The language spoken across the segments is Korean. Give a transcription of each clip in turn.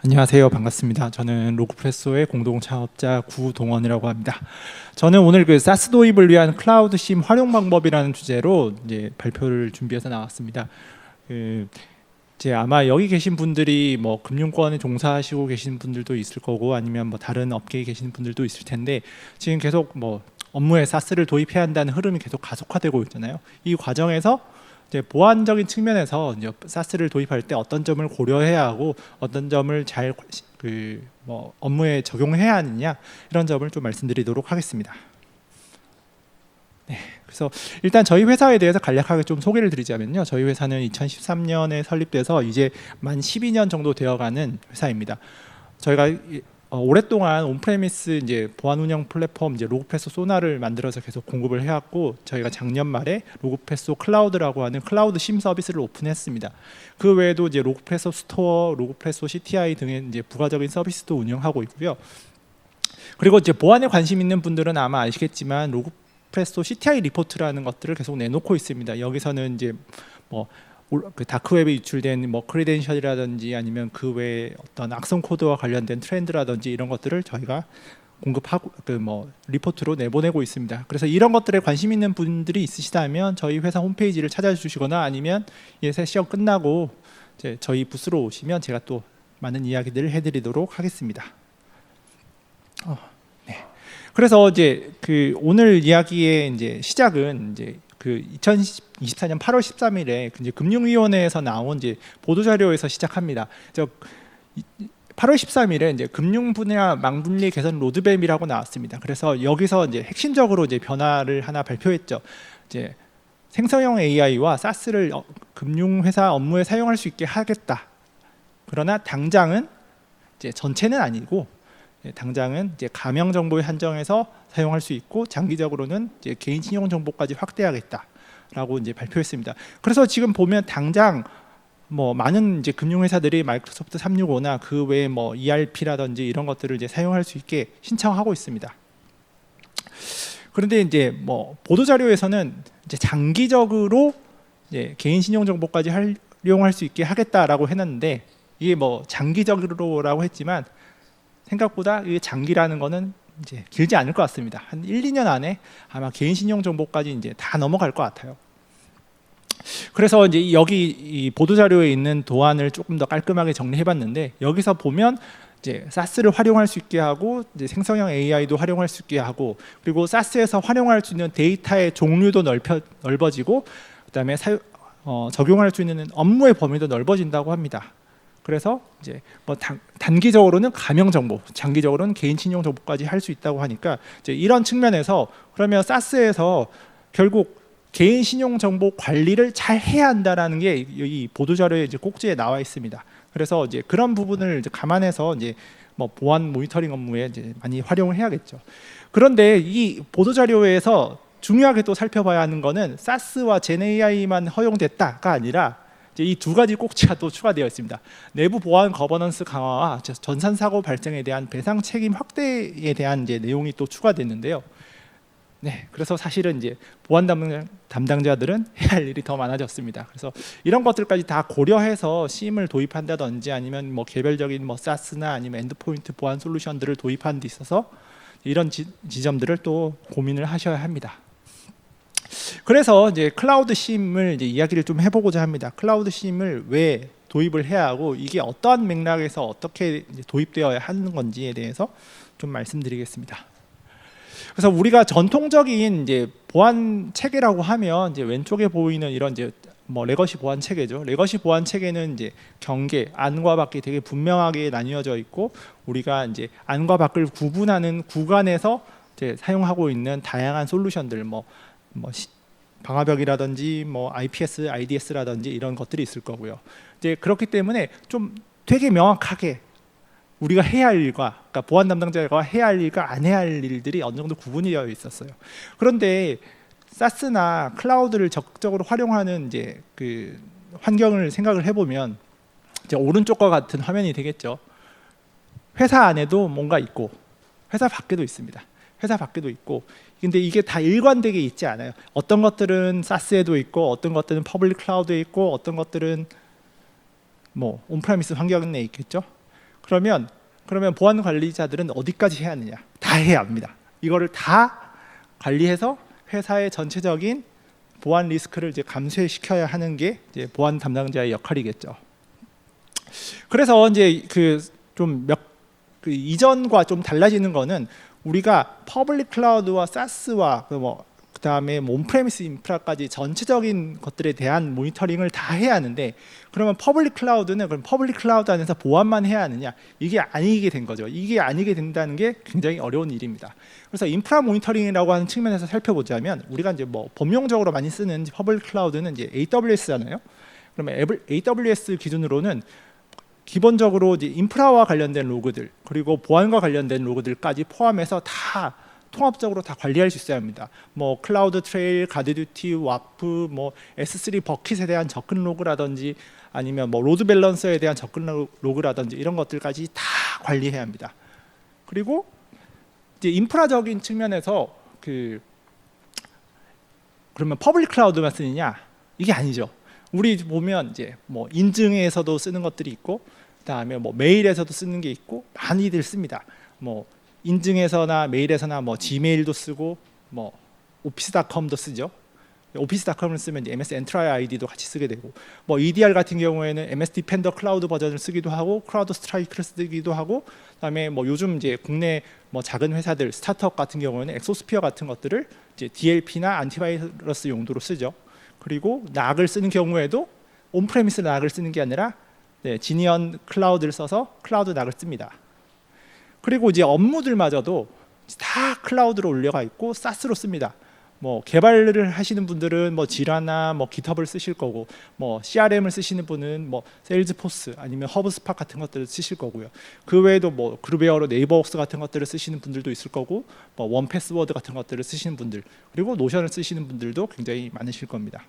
안녕하세요. 반갑습니다. 저는 로그프레소의 공동 창업자 구동원이라고 합니다. 저는 오늘 그 사스 도입을 위한 클라우드 심 활용 방법이라는 주제로 이제 발표를 준비해서 나왔습니다. 이제 아마 여기 계신 분들이 뭐 금융권에 종사하시고 계신 분들도 있을 거고 아니면 뭐 다른 업계에 계시는 분들도 있을 텐데 지금 계속 뭐 업무에 사스를 도입해야 한다는 흐름이 계속 가속화되고 있잖아요. 이 과정에서 이제 보안적인 측면에서 이제 사스를 도입할 때 어떤 점을 고려해야 하고 어떤 점을 잘 업무에 적용해야 하느냐 이런 점을 좀 말씀드리도록 하겠습니다. 네, 그래서 일단 저희 회사에 대해서 간략하게 좀 소개를 드리자면요. 저희 회사는 2013년에 설립돼서 이제 만 12년 정도 되어가는 회사입니다. 저희가 오랫동안 온프레미스 이제 보안 운영 플랫폼 이제 로그프레소 소나를 만들어서 계속 공급을 해왔고 저희가 작년 말에 로그프레소 클라우드라고 하는 클라우드 심 서비스를 오픈했습니다. 그 외에도 이제 로그프레소 스토어, 로그프레소 CTI 등의 이제 부가적인 서비스도 운영하고 있고요. 그리고 이제 보안에 관심 있는 분들은 아마 아시겠지만 로그프레소 CTI 리포트라는 것들을 계속 내놓고 있습니다. 여기서는 이제 그 다크웹에 유출된 뭐 크리덴셜이라든지 아니면 그 외에 어떤 악성 코드와 관련된 트렌드라든지 이런 것들을 저희가 공급하고 리포트로 내보내고 있습니다. 그래서 이런 것들에 관심 있는 분들이 있으시다면 저희 회사 홈페이지를 찾아주시거나 아니면 이 세션 끝나고 이제 저희 부스로 오시면 제가 또 많은 이야기들을 해드리도록 하겠습니다. 네. 그래서 이제 그 오늘 이야기의 이제 시작은 이제 그 2024년 8월 13일에 이제 금융위원회에서 나온 이제 보도 자료에서 시작합니다. 8월 13일에 이제 금융 분야 망분리 개선 로드맵이라고 나왔습니다. 그래서 여기서 이제 핵심적으로 이제 변화를 하나 발표했죠. 이제 생성형 AI와 사스를 금융회사 업무에 사용할 수 있게 하겠다. 그러나 당장은 이제 전체는 아니고 당장은 이제 가명 정보에 한정해서 사용할 수 있고 장기적으로는 이제 개인 신용 정보까지 확대하겠다라고 이제 발표했습니다. 그래서 지금 보면 당장 뭐 많은 이제 금융회사들이 마이크로소프트 365나 그 외에 뭐 ERP라든지 이런 것들을 이제 사용할 수 있게 신청하고 있습니다. 그런데 이제 뭐 보도 자료에서는 이제 장기적으로 이제 개인 신용 정보까지 활용할 수 있게 하겠다라고 해놨는데 이게 뭐 장기적으로라고 했지만 생각보다 이 장기라는 거는 이제 길지 않을 것 같습니다. 한 1, 2년 안에 아마 개인 신용 정보까지 이제 다 넘어갈 것 같아요. 그래서 이제 여기 이 보도 자료에 있는 도안을 조금 더 깔끔하게 정리해 봤는데 여기서 보면 이제 사스를 활용할 수 있게 하고 이제 생성형 AI도 활용할 수 있게 하고 그리고 사스에서 활용할 수 있는 데이터의 종류도 넓어지고 그다음에 적용할 수 있는 업무의 범위도 넓어진다고 합니다. 그래서 이제 뭐 단기적으로는 가명 정보, 장기적으로는 개인 신용 정보까지 할 수 있다고 하니까 이제 이런 측면에서 그러면 사스에서 결국 개인 신용 정보 관리를 잘 해야 한다라는 게 이 보도 자료에 이제 꼭지에 나와 있습니다. 그래서 이제 그런 부분을 이제 감안해서 이제 뭐 보안 모니터링 업무에 이제 많이 활용을 해야겠죠. 그런데 이 보도 자료에서 중요하게 또 살펴봐야 하는 거는 사스와 젠AI만 허용됐다가 아니라 이 두 가지 꼭지가 또 추가되어 있습니다. 내부 보안 거버넌스 강화와 전산 사고 발생에 대한 배상 책임 확대에 대한 이제 내용이 또 추가됐는데요. 네, 그래서 사실은 이제 보안 담당자들은 해야 할 일이 더 많아졌습니다. 그래서 이런 것들까지 다 고려해서 심을 도입한다든지 아니면 뭐 개별적인 뭐 사스나 아니면 엔드포인트 보안 솔루션들을 도입하는 데 있어서 이런 지점들을 또 고민을 하셔야 합니다. 그래서 이제 클라우드 심을 이제 이야기를 좀 해보고자 합니다. 클라우드 심을 왜 도입을 해야 하고 이게 어떠한 맥락에서 어떻게 이제 도입되어야 하는 건지에 대해서 좀 말씀드리겠습니다. 그래서 우리가 전통적인 이제 보안 체계라고 하면 이제 왼쪽에 보이는 이런 이제 뭐 레거시 보안 체계죠. 레거시 보안 체계는 이제 경계 안과 밖이 되게 분명하게 나뉘어져 있고 우리가 이제 안과 밖을 구분하는 구간에서 이제 사용하고 있는 다양한 솔루션들 뭐 방화벽이라든지 뭐 IPS, IDS라든지 이런 것들이 있을 거고요. 이제 그렇기 때문에 좀 되게 명확하게 우리가 해야 할 일과 그러니까 보안 담당자가 해야 할 일과 안 해야 할 일들이 어느 정도 구분이 되어 있었어요. 그런데 사스나 클라우드를 적극적으로 활용하는 이제 그 환경을 생각을 해보면 이제 오른쪽과 같은 화면이 되겠죠. 회사 안에도 뭔가 있고 회사 밖에도 있습니다. 회사 밖에도 있고 근데 이게 다 일관되게 있지 않아요. 어떤 것들은 사스에도 있고 어떤 것들은 퍼블릭 클라우드에 있고 어떤 것들은 뭐 온프레미스 환경 내에 있겠죠. 그러면 보안 관리자들은 어디까지 해야 하느냐? 다 해야 합니다. 이거를 다 관리해서 회사의 전체적인 보안 리스크를 이제 감소시켜야 하는 게 이제 보안 담당자의 역할이겠죠. 그래서 이제 그 이전과 좀 달라지는 거는 우리가 퍼블릭 클라우드와 사스와 그다음에 온프레미스 인프라까지 전체적인 것들에 대한 모니터링을 다 해야 하는데, 그러면 퍼블릭 클라우드는 그럼 퍼블릭 클라우드 안에서 보안만 해야 하느냐? 이게 아니게 된 거죠. 이게 아니게 된다는 게 굉장히 어려운 일입니다. 그래서 인프라 모니터링이라고 하는 측면에서 살펴보자면, 우리가 이제 범용적으로 많이 쓰는 퍼블릭 클라우드는 이제 AWS잖아요. 그러면 AWS 기준으로는 기본적으로 이제 인프라와 관련된 로그들, 그리고 보안과 관련된 로그들까지 포함해서 다 통합적으로 다 관리할 수 있어야 합니다. 클라우드 트레일, 가드듀티, 와프, S3 버킷에 대한 접근 로그라든지, 아니면 로드 밸런서에 대한 접근 로그라든지, 이런 것들까지 다 관리해야 합니다. 그리고 이제 인프라적인 측면에서 그러면 퍼블릭 클라우드만 쓰느냐? 이게 아니죠. 우리 보면 이제 인증에서도 쓰는 것들이 있고, 그다음에 메일에서도 쓰는 게 있고, 많이들 씁니다. 인증에서나 메일에서나 지메일도 쓰고, 오피스닷컴도 쓰죠. 오피스닷컴을 쓰면 이제 MS 엔트라이 아이디도 같이 쓰게 되고, EDR 같은 경우에는 MS 디펜더 클라우드 버전을 쓰기도 하고, 크라우드 스트라이크를 쓰기도 하고, 그다음에 요즘 이제 국내 작은 회사들, 스타트업 같은 경우에는 엑소스피어 같은 것들을 이제 DLP나 안티바이러스 용도로 쓰죠. 그리고 락을 쓰는 경우에도 온프레미스 락을 쓰는 게 아니라 지니언 클라우드를 써서 클라우드 락을 씁니다. 그리고 이제 업무들마저도 다 클라우드로 올려가 있고 사스로 씁니다. 개발을 하시는 분들은 지라나 깃허브를 쓰실 거고, CRM을 쓰시는 분은 세일즈포스 아니면 허브스팟 같은 것들을 쓰실 거고요. 그 외에도 그루베어로 네이버웍스 같은 것들을 쓰시는 분들도 있을 거고, 원패스워드 같은 것들을 쓰시는 분들, 그리고 노션을 쓰시는 분들도 굉장히 많으실 겁니다.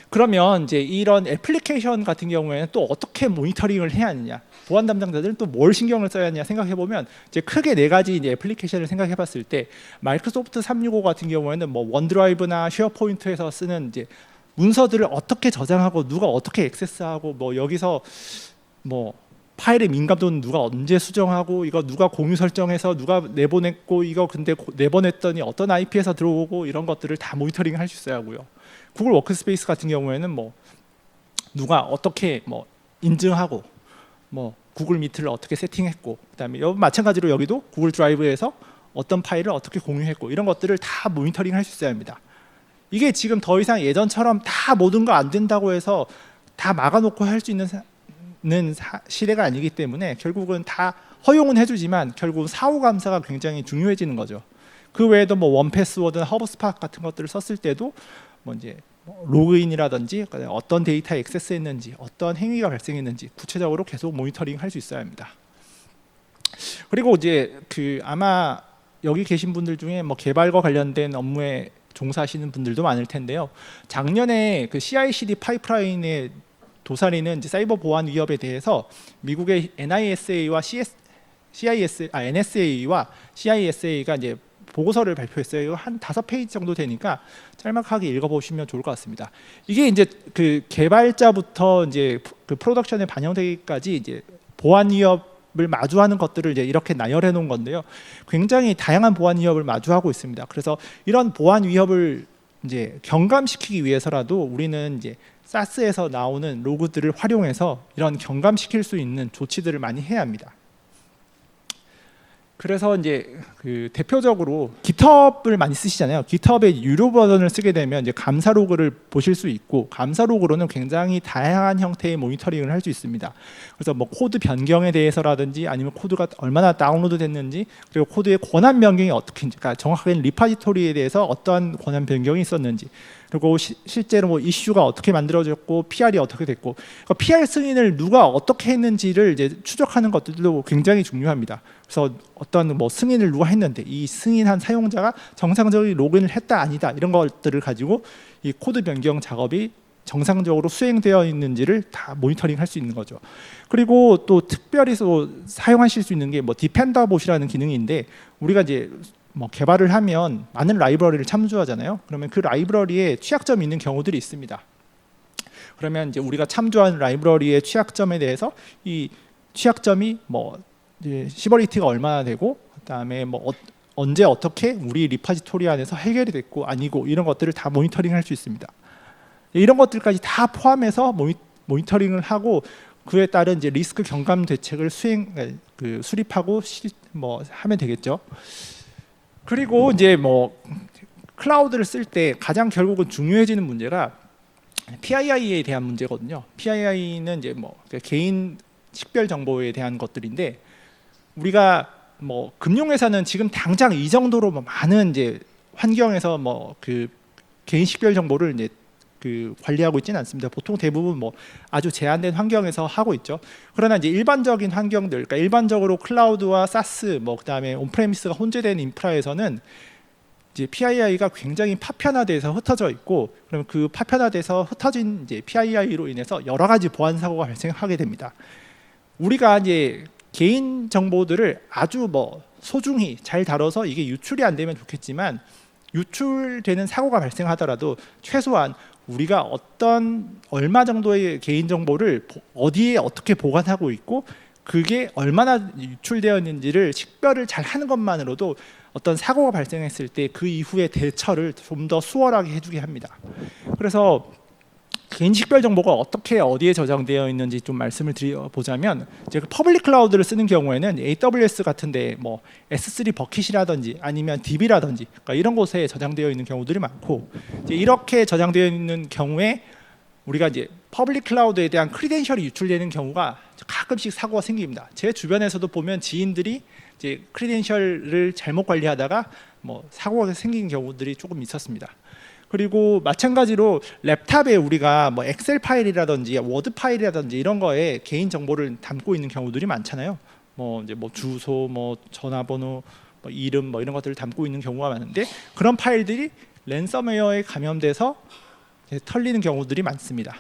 그러면 이제 이런 애플리케이션 같은 경우에는 또 어떻게 모니터링을 해야 하느냐? 보안 담당자들은 또 뭘 신경을 써야 하느냐 생각해 보면, 이제 크게 네 가지 이제 애플리케이션을 생각해 봤을 때, 마이크로소프트 365 같은 경우에는 원드라이브나 쉐어포인트에서 쓰는 이제 문서들을 어떻게 저장하고 누가 어떻게 액세스하고, 여기서 파일의 민감도는 누가 언제 수정하고, 이거 누가 공유 설정해서 누가 내보냈고, 이거 근데 내보냈더니 어떤 IP에서 들어오고, 이런 것들을 다 모니터링 할 수 있어야 하고요. 구글 워크스페이스 같은 경우에는 누가 어떻게 인증하고, 구글 미트를 어떻게 세팅했고, 그다음에 마찬가지로 여기도 구글 드라이브에서 어떤 파일을 어떻게 공유했고, 이런 것들을 다 모니터링 할 수 있어야 합니다. 이게 지금 더 이상 예전처럼 다 모든 거 안 된다고 해서 다 막아놓고 할 수 있는 시대가 아니기 때문에, 결국은 다 허용은 해주지만 결국은 사후 감사가 굉장히 중요해지는 거죠. 그 외에도 원패스워드나 허브스팟 같은 것들을 썼을 때도 이제 로그인이라든지 어떤 데이터에 액세스했는지, 어떤 행위가 발생했는지 구체적으로 계속 모니터링 할 수 있어야 합니다. 그리고 이제 아마 여기 계신 분들 중에 개발과 관련된 업무에 종사하시는 분들도 많을 텐데요. 작년에 CI/CD 파이프라인의 도사리는 이제 사이버 보안 위협에 대해서 미국의 NISA와 NSA와 CISA가 이제 보고서를 발표했어요. 한 5페이지 정도 되니까 짤막하게 읽어보시면 좋을 것 같습니다. 이게 이제 개발자부터 이제 프로덕션에 반영되기까지 이제 보안 위협을 마주하는 것들을 이제 이렇게 나열해 놓은 건데요. 굉장히 다양한 보안 위협을 마주하고 있습니다. 그래서 이런 보안 위협을 이제 경감시키기 위해서라도 우리는 이제 사스에서 나오는 로그들을 활용해서 이런 경감시킬 수 있는 조치들을 많이 해야 합니다. 그래서 이제 대표적으로 GitHub을 많이 쓰시잖아요. GitHub의 유료 버전을 쓰게 되면 이제 감사 로그를 보실 수 있고, 감사 로그로는 굉장히 다양한 형태의 모니터링을 할 수 있습니다. 그래서 코드 변경에 대해서라든지, 아니면 코드가 얼마나 다운로드 됐는지, 그리고 코드의 권한 변경이 어떻게인지, 그러니까 정확하게는 리파지토리에 대해서 어떠한 권한 변경이 있었는지, 그리고 실제로 이슈가 어떻게 만들어졌고, PR이 어떻게 됐고, 그러니까 PR 승인을 누가 어떻게 했는지를 이제 추적하는 것들도 굉장히 중요합니다. 그래서 어떤 승인을 누가 했는데 이 승인한 사용자가 정상적인 로그인을 했다 아니다, 이런 것들을 가지고 이 코드 변경 작업이 정상적으로 수행되어 있는지를 다 모니터링 할 수 있는 거죠. 그리고 또 특별히 사용하실 수 있는 게 디펜더 봇이라는 기능인데, 우리가 이제 개발을 하면 많은 라이브러리를 참조하잖아요. 그러면 그 라이브러리에 취약점이 있는 경우들이 있습니다. 그러면 이제 우리가 참조한 라이브러리의 취약점에 대해서 이 취약점이 뭐 이제 시버리티가 얼마나 되고, 그다음에 뭐 언제 어떻게 우리 리파지토리 안에서 해결이 됐고 아니고 이런 것들을 다 모니터링할 수 있습니다. 이런 것들까지 다 포함해서 모니터링을 하고 그에 따른 이제 리스크 경감 대책을 수립하고 뭐 하면 되겠죠. 그리고 이제 뭐 클라우드를 쓸 때 가장 결국은 중요해지는 문제가 PII에 대한 문제거든요. PII는 이제 뭐 개인 식별 정보에 대한 것들인데, 우리가 뭐 금융회사는 지금 당장 이 정도로 뭐 많은 이제 환경에서 뭐 그 개인 식별 정보를 이제 관리하고 있지는 않습니다. 보통 대부분 뭐 아주 제한된 환경에서 하고 있죠. 그러나 이제 일반적인 환경들, 그러니까 일반적으로 클라우드와 사스, 뭐 그다음에 온프레미스가 혼재된 인프라에서는 이제 PII가 굉장히 파편화돼서 흩어져 있고, 그러면 그 파편화돼서 흩어진 이제 PII로 인해서 여러 가지 보안 사고가 발생하게 됩니다. 우리가 이제 개인 정보들을 아주 뭐 소중히 잘 다뤄서 이게 유출이 안 되면 좋겠지만, 유출되는 사고가 발생하더라도 최소한 우리가 얼마 정도의 개인 정보를 어디에 어떻게 보관하고 있고 그게 얼마나 유출되었는지를 식별을 잘 하는 것만으로도 어떤 사고가 발생했을 때 그 이후의 대처를 좀 더 수월하게 해주게 합니다. 그래서 개인 식별 정보가 어떻게 어디에 저장되어 있는지 좀 말씀을 드려보자면, 제가 퍼블릭 클라우드를 쓰는 경우에는 AWS 같은데 뭐 S3 버킷이라든지 아니면 DB라든지 그러니까 이런 곳에 저장되어 있는 경우들이 많고, 이제 이렇게 저장되어 있는 경우에 우리가 이제 퍼블릭 클라우드에 대한 크리덴셜이 유출되는 경우가 가끔씩 사고가 생깁니다. 제 주변에서도 보면 지인들이 이제 크리덴셜을 잘못 관리하다가 뭐 사고가 생긴 경우들이 조금 있었습니다. 그리고 마찬가지로 랩탑에 우리가 뭐 엑셀 파일이라든지 워드 파일이라든지 이런 거에 개인 정보를 담고 있는 경우들이 많잖아요. 뭐 이제 뭐 주소, 뭐 전화번호, 뭐 이름, 뭐 이런 것들을 담고 있는 경우가 많은데, 그런 파일들이 랜섬웨어에 감염돼서 털리는 경우들이 많습니다.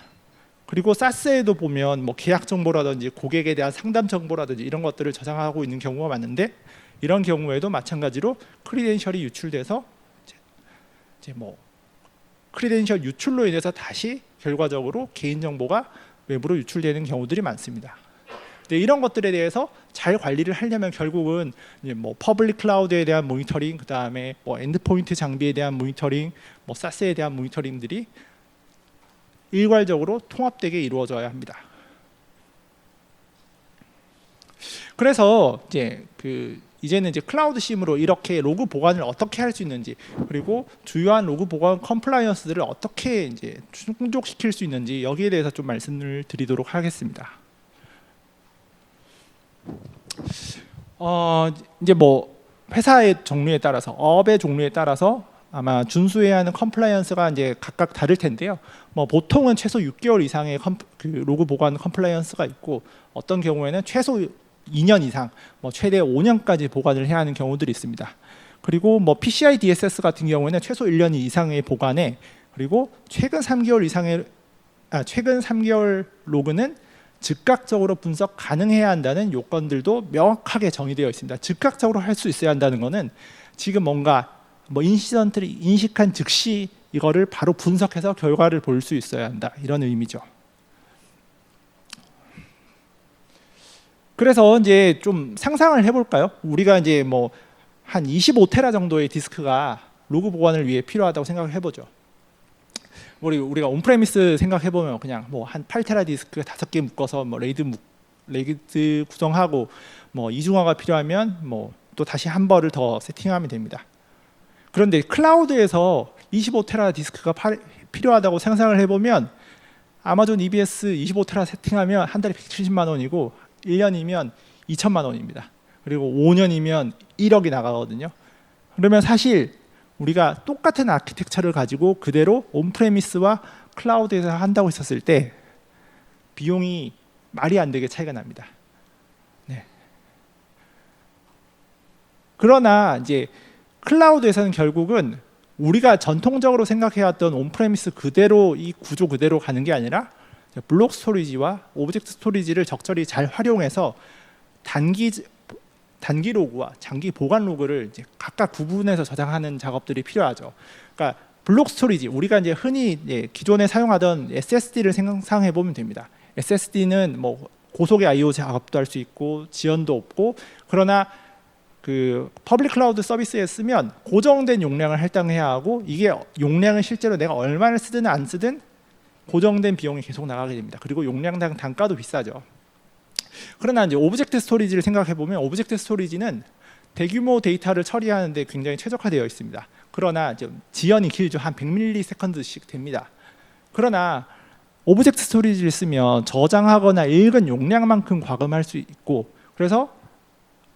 그리고 사스에도 보면 뭐 계약 정보라든지 고객에 대한 상담 정보라든지 이런 것들을 저장하고 있는 경우가 많은데, 이런 경우에도 마찬가지로 크리덴셜이 유출돼서 이제 뭐 크리덴셜 유출로 인해서 다시 결과적으로 개인 정보가 외부로 유출되는 경우들이 많습니다. 근데 이런 것들에 대해서 잘 관리를 하려면 결국은 이제 뭐 퍼블릭 클라우드에 대한 모니터링, 그다음에 뭐 엔드포인트 장비에 대한 모니터링, 뭐 사스에 대한 모니터링들이 일괄적으로 통합되게 이루어져야 합니다. 그래서 이제는 이제 클라우드 심으로 이렇게 로그 보관을 어떻게 할 수 있는지, 그리고 주요한 로그 보관 컴플라이언스들을 어떻게 이제 충족시킬 수 있는지, 여기에 대해서 좀 말씀을 드리도록 하겠습니다. 이제 뭐 회사의 종류에 따라서, 업의 종류에 따라서 아마 준수해야 하는 컴플라이언스가 이제 각각 다를 텐데요. 뭐 보통은 최소 6개월 이상의 로그 보관 컴플라이언스가 있고, 어떤 경우에는 최소 2년 이상, 뭐 최대 5년까지 보관을 해야 하는 경우들이 있습니다. 그리고 뭐 PCI DSS 같은 경우에는 최소 1년 이상의 보관에, 그리고 최근 3개월 로그는 즉각적으로 분석 가능해야 한다는 요건들도 명확하게 정의되어 있습니다. 즉각적으로 할 수 있어야 한다는 것은 지금 뭔가 뭐 인시던트를 인식한 즉시 이거를 바로 분석해서 결과를 볼 수 있어야 한다, 이런 의미죠. 그래서 이제 좀 상상을 해볼까요? 우리가 이제 뭐 한 25테라 정도의 디스크가 로그 보관을 위해 필요하다고 생각을 해보죠. 우리가 온프레미스 생각해보면 그냥 뭐 한 8테라 디스크 5개 묶어서 뭐 레이드 구성하고 뭐 이중화가 필요하면 뭐 또 다시 한 벌을 더 세팅하면 됩니다. 그런데 클라우드에서 25테라 디스크가 필요하다고 상상을 해보면, 아마존 EBS 25테라 세팅하면 한 달에 170만 원이고 1년이면 2천만 원입니다. 그리고 5년이면 1억이 나가거든요. 그러면 사실 우리가 똑같은 아키텍처를 가지고 그대로 온프레미스와 클라우드에서 한다고 했었을 때 비용이 말이 안 되게 차이가 납니다. 네. 그러나 이제 클라우드에서는 결국은 우리가 전통적으로 생각해왔던 온프레미스 그대로, 이 구조 그대로 가는 게 아니라 블록 스토리지와 오브젝트 스토리지를 적절히 잘 활용해서 단기 로그와 장기 보관 로그를 이제 각각 구분해서 저장하는 작업들이 필요하죠. 그러니까 블록 스토리지, 우리가 이제 흔히 기존에 사용하던 SSD를 상상해 보면 됩니다. SSD는 뭐 고속의 I/O 작업도 할 수 있고 지연도 없고, 그러나 그 퍼블릭 클라우드 서비스에 쓰면 고정된 용량을 할당해야 하고, 이게 용량은 실제로 내가 얼마를 쓰든 안 쓰든 고정된 비용이 계속 나가게 됩니다. 그리고 용량당 단가도 비싸죠. 그러나 이제 오브젝트 스토리지를 생각해 보면, 오브젝트 스토리지는 대규모 데이터를 처리하는데 굉장히 최적화되어 있습니다. 그러나 지연이 길죠. 한 100ms씩 됩니다. 그러나 오브젝트 스토리지를 쓰면 저장하거나 읽은 용량만큼 과금할 수 있고, 그래서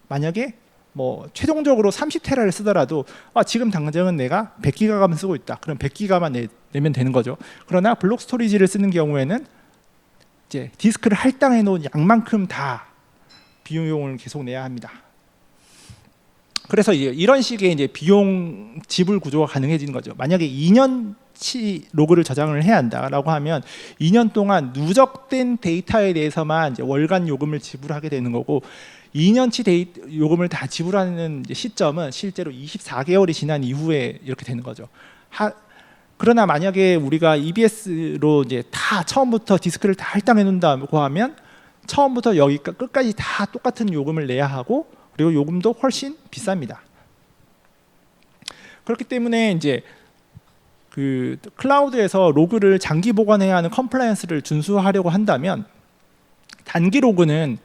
만약에 뭐 최종적으로 30테라를 쓰더라도 지금 당장은 내가 100기가만 쓰고 있다. 그럼 100기가만 내면 되는 거죠. 그러나 블록 스토리지를 쓰는 경우에는 이제 디스크를 할당해 놓은 양만큼 다 비용을 계속 내야 합니다. 그래서 이런 식의 이제 비용 지불 구조가 가능해지는 거죠. 만약에 2년치 로그를 저장을 해야 한다라고 하면 2년 동안 누적된 데이터에 대해서만 이제 월간 요금을 지불하게 되는 거고, 2년치 요금을 다 지불하는 시점은 실제로 24개월이 지난 이후에 이렇게 되는 거죠. 그러나 만약에 우리가 EBS로 이제 다 처음부터 디스크를 다 할당해 놓는다고 하면 처음부터 여기까지 끝까지 다 똑같은 요금을 내야 하고, 그리고 요금도 훨씬 비쌉니다. 그렇기 때문에 이제 그 클라우드에서 로그를 장기 보관해야 하는 컴플라이언스를 준수하려고 한다면, 단기 로그는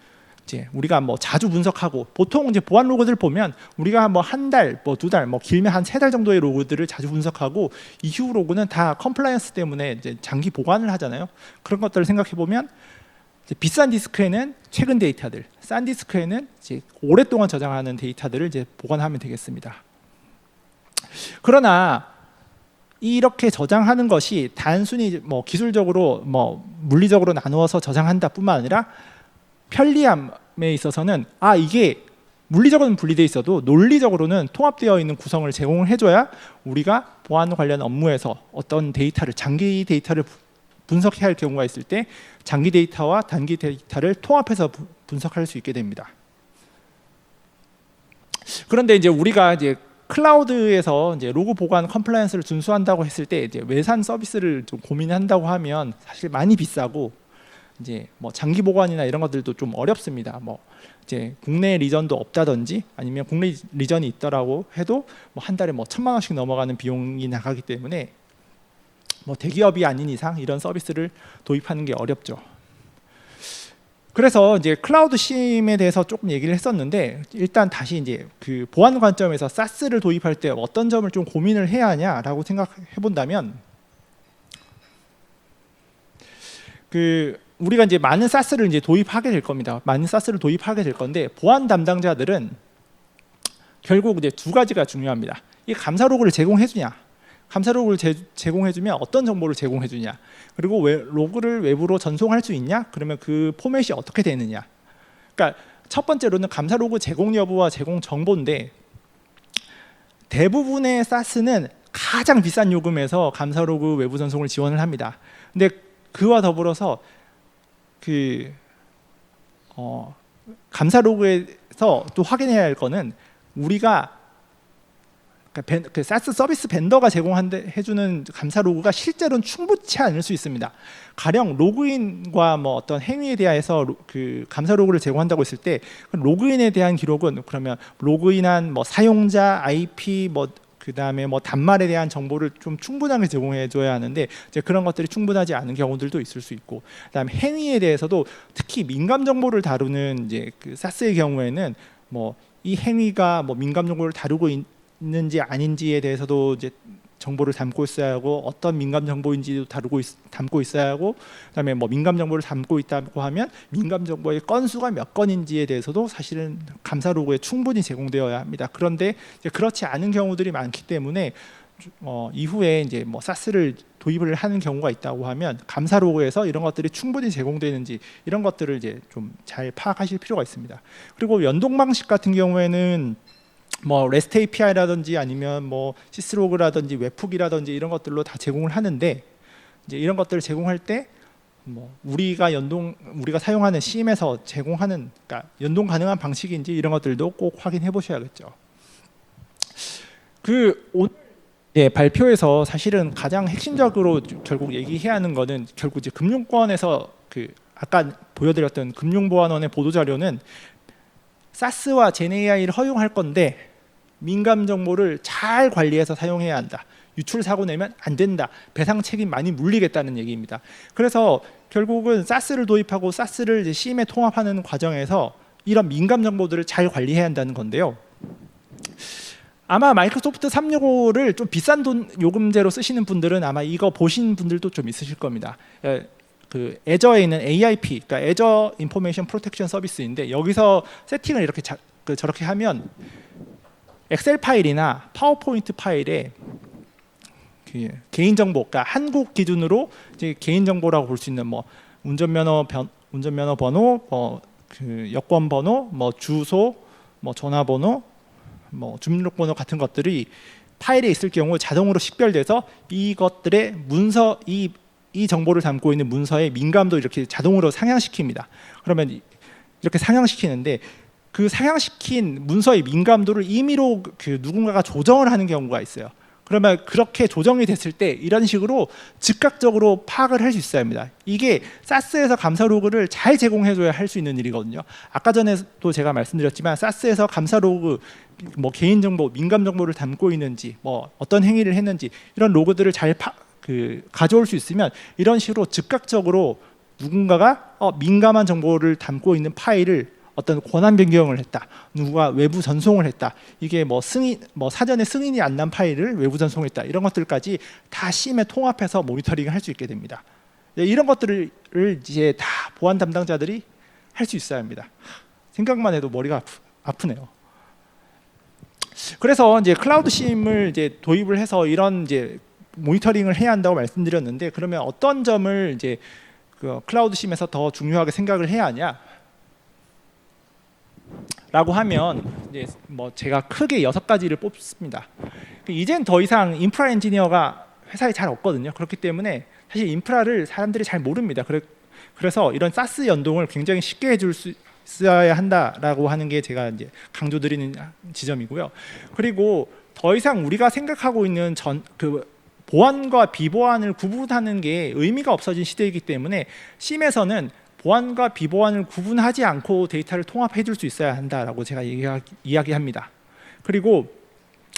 이제 우리가 뭐 자주 분석하고, 보통 이제 보안 로그들 보면 우리가 뭐 한 달, 뭐 두 달, 뭐 길면 한 세 달 정도의 로그들을 자주 분석하고, 이후 로그는 다 컴플라이언스 때문에 이제 장기 보관을 하잖아요. 그런 것들을 생각해 보면 비싼 디스크에는 최근 데이터들, 싼 디스크에는 이제 오랫동안 저장하는 데이터들을 이제 보관하면 되겠습니다. 그러나 이렇게 저장하는 것이 단순히 뭐 기술적으로 뭐 물리적으로 나누어서 저장한다뿐만 아니라 편리함에 있어서는 이게 물리적으로는 분리되어 있어도 논리적으로는 통합되어 있는 구성을 제공을 해줘야 우리가 보안 관련 업무에서 어떤 데이터를, 장기 데이터를 분석해야 할 경우가 있을 때 장기 데이터와 단기 데이터를 통합해서 분석할 수 있게 됩니다. 그런데 이제 우리가 이제 클라우드에서 이제 로그 보관 컴플라이언스를 준수한다고 했을 때 이제 외산 서비스를 좀 고민한다고 하면 사실 많이 비싸고, 이제 뭐 장기 보관이나 이런 것들도 좀 어렵습니다. 뭐 이제 국내 리전도 없다든지, 아니면 국내 리전이 있더라고 해도 뭐 한 달에 뭐 1,000만 원씩 넘어가는 비용이 나가기 때문에 뭐 대기업이 아닌 이상 이런 서비스를 도입하는 게 어렵죠. 그래서 이제 클라우드 심에 대해서 조금 얘기를 했었는데, 일단 다시 이제 그 보안 관점에서 SaaS를 도입할 때 어떤 점을 좀 고민을 해야 하냐라고 생각해 본다면, 그 우리가 이제 많은 SaaS를 이제 도입하게 될 겁니다. 많은 SaaS를 도입하게 될 건데, 보안 담당자들은 결국 이제 두 가지가 중요합니다. 이 감사 로그를 제공해 주냐, 감사 로그를 제공해 주면 어떤 정보를 제공해 주냐, 그리고 로그를 외부로 전송할 수 있냐, 그러면 그 포맷이 어떻게 되느냐. 그러니까 첫 번째로는 감사 로그 제공 여부와 제공 정보인데, 대부분의 SaaS는 가장 비싼 요금에서 감사 로그 외부 전송을 지원을 합니다. 근데 그와 더불어서 감사 로그에서 또 확인해야 할 거는, 우리가 그 SaaS 서비스 벤더가 제공해주는 감사 로그가 실제로는 충분치 않을 수 있습니다. 가령 로그인과 뭐 어떤 행위에 대해서 그 감사 로그를 제공한다고 했을 때, 로그인에 대한 기록은 그러면 로그인한 뭐 사용자 IP, 뭐 그다음에 뭐 단말에 대한 정보를 좀 충분하게 제공해줘야 하는데, 이제 그런 것들이 충분하지 않은 경우들도 있을 수 있고, 그다음에 행위에 대해서도 특히 민감 정보를 다루는 이제 그 SaaS의 경우에는 뭐 이 행위가 뭐 민감 정보를 다루고 있는지 아닌지에 대해서도 이제 정보를 담고 있어야 하고, 어떤 민감 정보인지도 담고 있어야 하고, 그다음에 뭐 민감 정보를 담고 있다고 하면 민감 정보의 건수가 몇 건인지에 대해서도 사실은 감사 로그에 충분히 제공되어야 합니다. 그런데 이제 그렇지 않은 경우들이 많기 때문에 이후에 이제 뭐 SaaS를 도입을 하는 경우가 있다고 하면 감사 로그에서 이런 것들이 충분히 제공되는지, 이런 것들을 이제 좀 잘 파악하실 필요가 있습니다. 그리고 연동 방식 같은 경우에는 뭐 REST API라든지 아니면 뭐 시스로그라든지 웹훅이라든지 이런 것들로 다 제공을 하는데, 이제 이런 것들을 제공할 때 뭐 우리가 사용하는 CM에서 제공하는, 그러니까 연동 가능한 방식인지 이런 것들도 꼭 확인해 보셔야겠죠. 오늘 발표에서 사실은 가장 핵심적으로 결국 얘기해야 하는 거는, 결국 이제 금융권에서 그 아까 보여드렸던 금융보안원의 보도자료는 사스와 젠AI를 허용할 건데 민감 정보를 잘 관리해서 사용해야 한다. 유출 사고 내면 안 된다. 배상 책임 많이 물리겠다는 얘기입니다. 그래서 결국은 사스를 도입하고 사스를 이제 CM에 통합하는 과정에서 이런 민감 정보들을 잘 관리해야 한다는 건데요. 아마 마이크로소프트 365를 좀 비싼 돈 요금제로 쓰시는 분들은 아마 이거 보신 분들도 좀 있으실 겁니다. 그 애저에 있는 AIP, 그러니까 애저 인포메이션 프로텍션 서비스인데 여기서 세팅을 이렇게 저렇게 하면 엑셀 파일이나 파워포인트 파일에 그 개인정보, 그러니까 한국 기준으로 이제 개인정보라고 볼 수 있는 뭐 운전면허 번호, 그 여권 번호, 뭐 주소, 뭐 전화번호, 뭐 주민등록번호 같은 것들이 파일에 있을 경우 자동으로 식별돼서 이것들의 문서 이 정보를 담고 있는 문서의 민감도 이렇게 자동으로 상향시킵니다. 그러면 이렇게 상향시키는데 그 상향시킨 문서의 민감도를 임의로 그 누군가가 조정을 하는 경우가 있어요. 그러면 그렇게 조정이 됐을 때 이런 식으로 즉각적으로 파악을 할 수 있어야 합니다. 이게 사스에서 감사 로그를 잘 제공해줘야 할 수 있는 일이거든요. 아까 전에도 제가 말씀드렸지만 사스에서 감사 로그, 뭐 개인정보, 민감정보를 담고 있는지, 뭐 어떤 행위를 했는지 이런 로그들을 잘 가져올 수 있으면 이런 식으로 즉각적으로 누군가가 민감한 정보를 담고 있는 파일을 어떤 권한 변경을 했다, 누가 외부 전송을 했다, 이게 뭐 사전에 승인이 안 난 파일을 외부 전송했다, 이런 것들까지 다 CM에 통합해서 모니터링을 할 수 있게 됩니다. 이런 것들을 이제 다 보안 담당자들이 할 수 있어야 합니다. 생각만 해도 머리가 아프네요. 그래서 이제 클라우드 심을 이제 도입을 해서 이런 이제 모니터링을 해야 한다고 말씀드렸는데, 그러면 어떤 점을 이제 그 클라우드 심에서 더 중요하게 생각을 해야 하냐? 라고 하면 이제 뭐 제가 크게 6가지를 뽑습니다. 이젠 더 이상 인프라 엔지니어가 회사에 잘 없거든요. 그렇기 때문에 사실 인프라를 사람들이 잘 모릅니다. 그래서 이런 사스 연동을 굉장히 쉽게 해줄 수 있어야 한다라고 하는 게 제가 이제 강조드리는 지점이고요. 그리고 더 이상 우리가 생각하고 있는 그 보안과 비보안을 구분하는 게 의미가 없어진 시대이기 때문에 심에서는 보안과 비보안을 구분하지 않고 데이터를 통합해 줄 수 있어야 한다라고 제가 이야기합니다. 그리고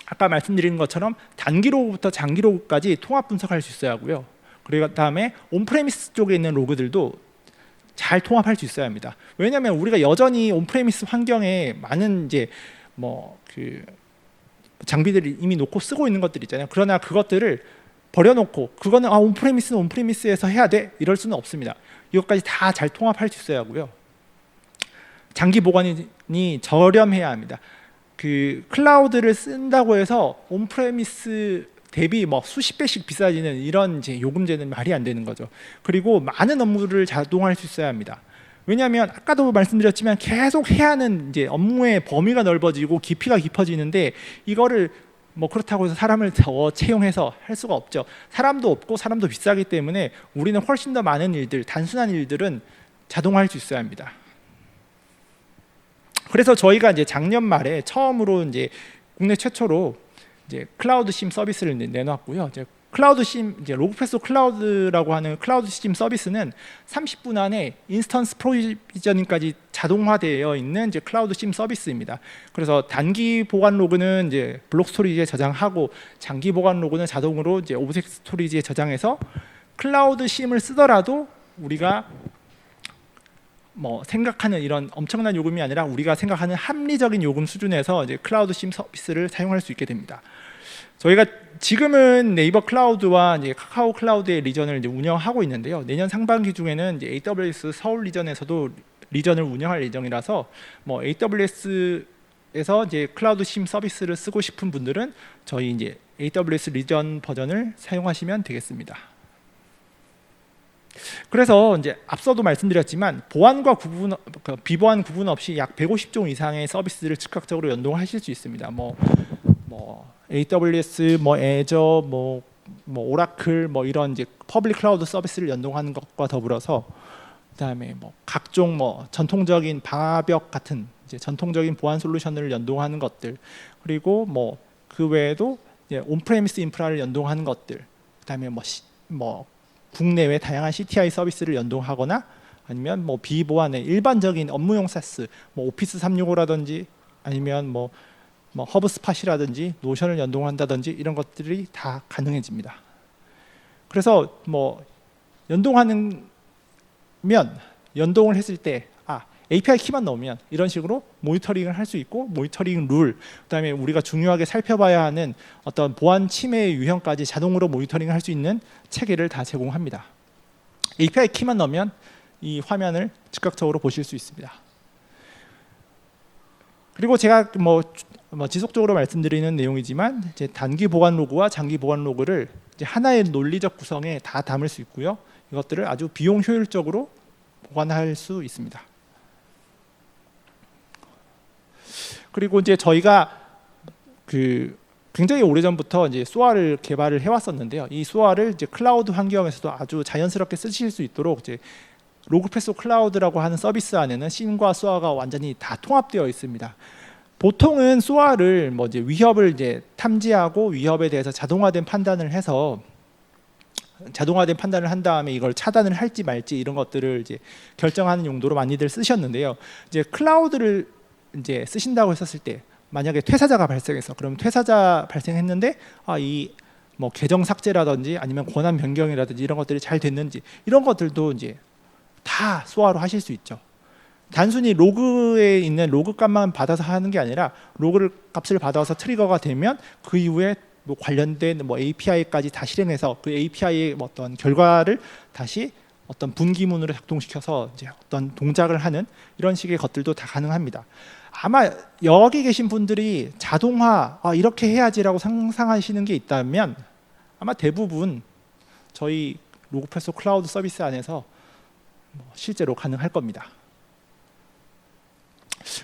아까 말씀드린 것처럼 단기 로그부터 장기 로그까지 통합 분석할 수 있어야 하고요. 그리고 다음에 온프레미스 쪽에 있는 로그들도 잘 통합할 수 있어야 합니다. 왜냐하면 우리가 여전히 온프레미스 환경에 많은 이제 뭐 그 장비들을 이미 놓고 쓰고 있는 것들 있잖아요. 그러나 그것들을 버려놓고 그거는 온프레미스는 온프레미스에서 해야 돼, 이럴 수는 없습니다. 이것까지 다 잘 통합할 수 있어야 하고요. 장기 보관이 저렴해야 합니다. 그 클라우드를 쓴다고 해서 온프레미스 대비 뭐 수십 배씩 비싸지는 이런 이제 요금제는 말이 안 되는 거죠. 그리고 많은 업무를 자동화할 수 있어야 합니다. 왜냐하면 아까도 말씀드렸지만 계속 해야 하는 이제 업무의 범위가 넓어지고 깊이가 깊어지는데 이거를 뭐 그렇다고 해서 사람을 더 채용해서 할 수가 없죠. 사람도 없고 사람도 비싸기 때문에 우리는 훨씬 더 많은 일들, 단순한 일들은 자동화할 수 있어야 합니다. 그래서 저희가 이제 작년 말에 처음으로 이제 국내 최초로 이제 클라우드 심 서비스를 내놨고요. 이제 클라우드 심, 이제 로그패스 클라우드라고 하는 클라우드 심 서비스는 30분 안에 인스턴스 프로비저닝까지 자동화되어 있는 이제 클라우드 심 서비스입니다. 그래서 단기 보관 로그는 이제 블록 스토리지에 저장하고 장기 보관 로그는 자동으로 이제 오브젝트 스토리지에 저장해서 클라우드 심을 쓰더라도 우리가 뭐 생각하는 이런 엄청난 요금이 아니라 우리가 생각하는 합리적인 요금 수준에서 이제 클라우드 심 서비스를 사용할 수 있게 됩니다. 저희가 지금은 네이버 클라우드와 이제 카카오 클라우드의 리전을 이제 운영하고 있는데요. 내년 상반기 중에는 이제 AWS 서울 리전에서도 리전을 운영할 예정이라서 뭐 AWS에서 이제 클라우드 심 서비스를 쓰고 싶은 분들은 저희 이제 AWS 리전 버전을 사용하시면 되겠습니다. 그래서 이제 앞서도 말씀드렸지만 보안과 비보안 구분 없이 약 150종 이상의 서비스를 즉각적으로 연동하실 수 있습니다. 뭐 AWS, 뭐 애저, 뭐 오라클, 뭐 이런 이제 퍼블릭 클라우드 서비스를 연동하는 것과 더불어서 그다음에 뭐 각종 뭐 전통적인 방화벽 같은 이제 전통적인 보안 솔루션을 연동하는 것들, 그리고 뭐 그 외에도 이제 온프레미스 인프라를 연동하는 것들, 그다음에 뭐 국내외 다양한 CTI 서비스를 연동하거나 아니면 뭐 비보안의 일반적인 업무용 SaaS, 뭐 오피스 365라든지 아니면 뭐 허브스팟이라든지 노션을 연동한다든지 이런 것들이 다 가능해집니다. 그래서 뭐 연동을 했을 때 API 키만 넣으면 이런 식으로 모니터링을 할 수 있고, 모니터링 룰, 그다음에 우리가 중요하게 살펴봐야 하는 어떤 보안 침해 유형까지 자동으로 모니터링을 할 수 있는 체계를 다 제공합니다. API 키만 넣으면 이 화면을 즉각적으로 보실 수 있습니다. 그리고 제가 지속적으로 말씀드리는 내용이지만 이제 단기 보관 로그와 장기 보관 로그를 이제 하나의 논리적 구성에 다 담을 수 있고요. 이것들을 아주 비용 효율적으로 보관할 수 있습니다. 그리고 이제 저희가 굉장히 오래전부터 이제 소아를 개발을 해왔었는데요. 이 소아를 이제 클라우드 환경에서도 아주 자연스럽게 쓰실 수 있도록 이제 로그프레소 클라우드라고 하는 서비스 안에는 심과 소아가 완전히 다 통합되어 있습니다. 보통은 소아를 이제 위협을 이제 탐지하고 위협에 대해서 자동화된 판단을 한 다음에 이걸 차단을 할지 말지 이런 것들을 이제 결정하는 용도로 많이들 쓰셨는데요. 이제 클라우드를 이제 쓰신다고 했었을 때 만약에 퇴사자가 발생해서 그러면 퇴사자 발생했는데 이 계정 삭제라든지 아니면 권한 변경이라든지 이런 것들이 잘 됐는지 이런 것들도 이제 다 소아로 하실 수 있죠. 단순히 로그에 있는 로그 값만 받아서 하는 게 아니라 로그 값을 받아서 트리거가 되면 그 이후에 관련된 API까지 다 실행해서 그 API의 어떤 결과를 다시 어떤 분기문으로 작동시켜서 이제 어떤 동작을 하는 이런 식의 것들도 다 가능합니다. 아마 여기 계신 분들이 자동화 이렇게 해야지라고 상상하시는 게 있다면 아마 대부분 저희 로그프레소 클라우드 서비스 안에서 실제로 가능할 겁니다.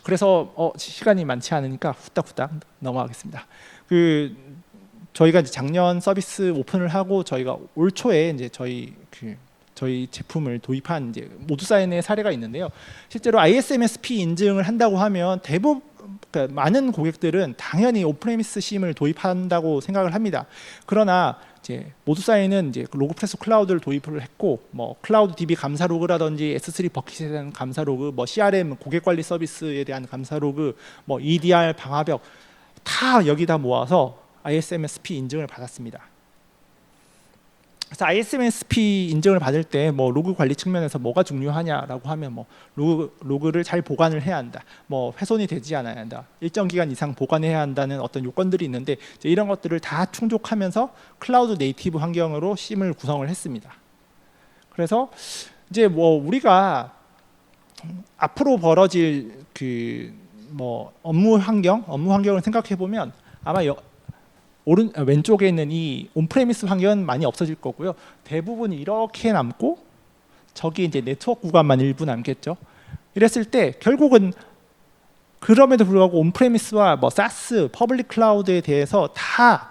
그래서 시간이 많지 않으니까 후딱후딱 넘어가겠습니다. 저희가 이제 작년 서비스 오픈을 하고 저희가 올 초에 이제 저희 제품을 도입한 이제 모두사인의 사례가 있는데요. 실제로 ISMSP 인증을 한다고 하면 대부분 많은 고객들은 당연히 오프레미스 심을 도입한다고 생각을 합니다. 그러나 이제 모두사인은 이제 로그프레소 클라우드를 도입을 했고 클라우드 DB 감사 로그라든지 S3 버킷에 대한 감사 로그, CRM 고객 관리 서비스에 대한 감사 로그, EDR 방화벽 다 여기다 모아서 ISMSP 인증을 받았습니다. 그래서 ISMSP 인증을 받을 때 로그 관리 측면에서 뭐가 중요하냐라고 하면 로그를 잘 보관을 해야 한다, 훼손이 되지 않아야 한다, 일정 기간 이상 보관해야 한다는 어떤 요건들이 있는데 이제 이런 것들을 다 충족하면서 클라우드 네이티브 환경으로 심을 구성을 했습니다. 그래서 이제 우리가 앞으로 벌어질 업무 환경을 생각해 보면 아마 왼쪽에 있는 이 온프레미스 환경은 많이 없어질 거고요. 대부분 이렇게 남고 저기 이제 네트워크 구간만 일부 남겠죠. 이랬을 때 결국은 그럼에도 불구하고 온프레미스와 SaaS, 퍼블릭 클라우드에 대해서 다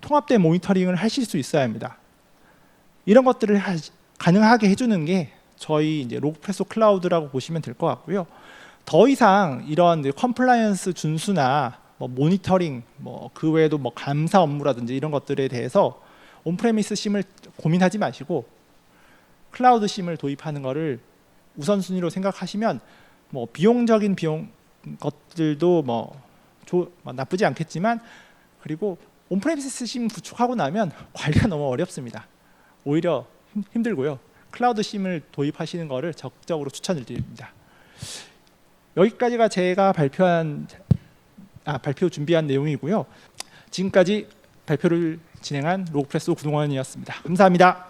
통합된 모니터링을 하실 수 있어야 합니다. 이런 것들을 가능하게 해주는 게 저희 이제 로그프레소 클라우드라고 보시면 될 것 같고요. 더 이상 이런 컴플라이언스 준수나 모니터링, 그 외에도 감사 업무라든지 이런 것들에 대해서 온프레미스 심을 고민하지 마시고 클라우드 심을 도입하는 것을 우선순위로 생각하시면 비용적인 것들도 나쁘지 않겠지만, 그리고 온프레미스 심 구축하고 나면 관리가 너무 어렵습니다. 오히려 힘들고요. 클라우드 심을 도입하시는 것을 적극적으로 추천을 드립니다. 여기까지가 제가 발표 준비한 내용이고요. 지금까지 발표를 진행한 로그프레소 구동원이었습니다. 감사합니다.